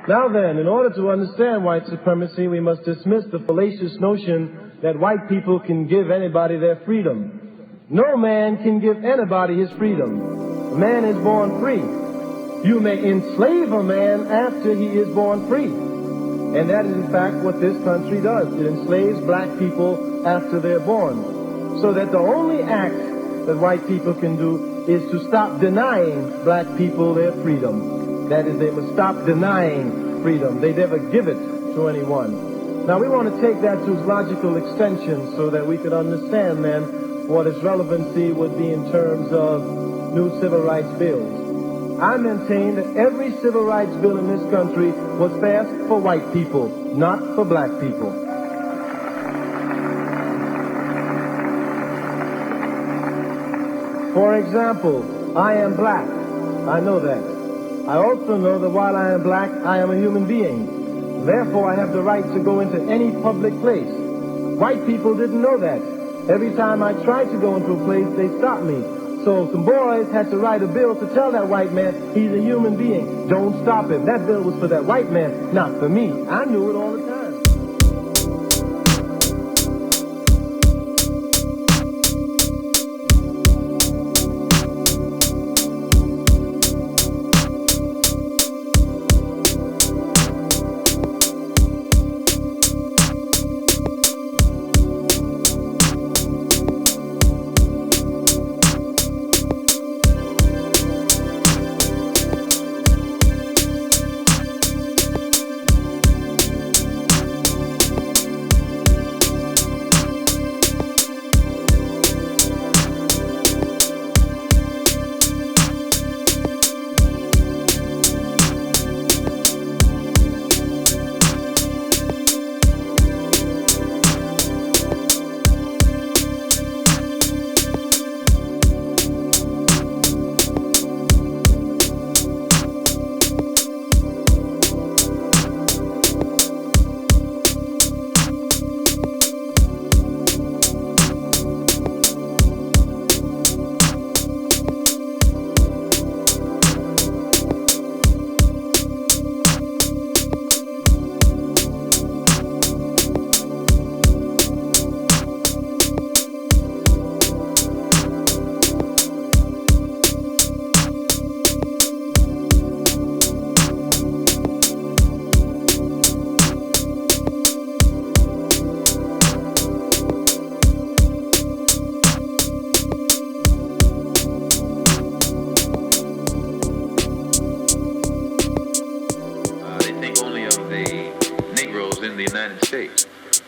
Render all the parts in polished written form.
Now then, in order to understand white supremacy, we must dismiss the fallacious notion that white people can give anybody their freedom. No man can give anybody his freedom. A man is born free. You may enslave a man after he is born free. And that is in fact what this country does. It enslaves black people after they're born. So that the only act that white people can do is to stop denying black people their freedom. That is, they must stop denying freedom. They never give it to anyone. Now we want to take that to its logical extension so that we could understand then what its relevancy would be in terms of new civil rights bills. I maintain that every civil rights bill in this country was passed for white people, not for black people. For example, I am black. I know that. I also know that while I am black, I am a human being. Therefore, I have the right to go into any public place. White people didn't know that. Every time I tried to go into a place, they stopped me. So some boys had to write a bill to tell that white man he's a human being. Don't stop him. That bill was for that white man, not for me. I knew it all the time.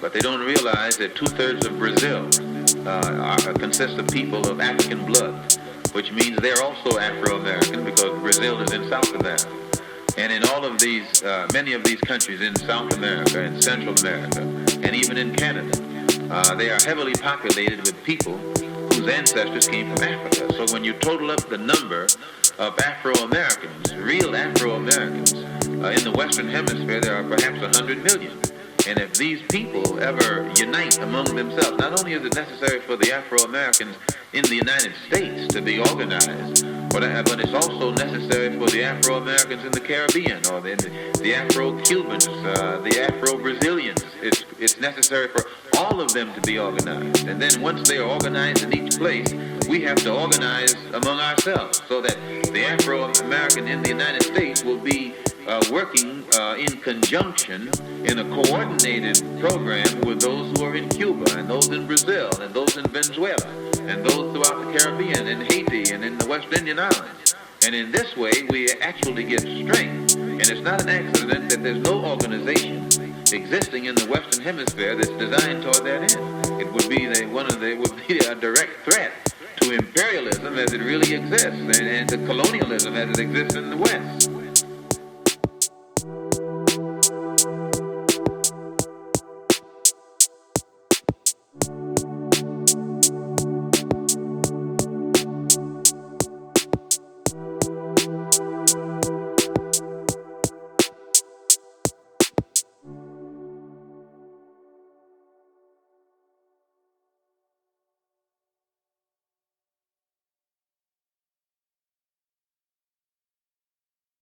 But they don't realize that 2/3 of Brazil consists of people of African blood, which means they're also Afro-American because Brazil is in South America. And in all of these, many of these countries in South America and Central America, and even in Canada, they are heavily populated with people whose ancestors came from Africa. So when you total up the number of Afro-Americans, real Afro-Americans, in the Western Hemisphere, there are perhaps 100 million. And if these people ever unite among themselves, not only is it necessary for the Afro-Americans in the United States to be organized, but it's also necessary for the Afro-Americans in the Caribbean, or the Afro-Cubans, the Afro-Brazilians. It's necessary for all of them to be organized. And then once they are organized in each place, we have to organize among ourselves so that the Afro-American in the United States will be working in conjunction in a coordinated program with those who are in Cuba and those in Brazil and those in Venezuela and those throughout the Caribbean and Haiti and in the West Indian Islands. And in this way, we actually get strength. And it's not an accident that there's no organization existing in the Western Hemisphere that's designed toward that end. It would be a direct threat to imperialism as it really exists and to colonialism as it exists in the West.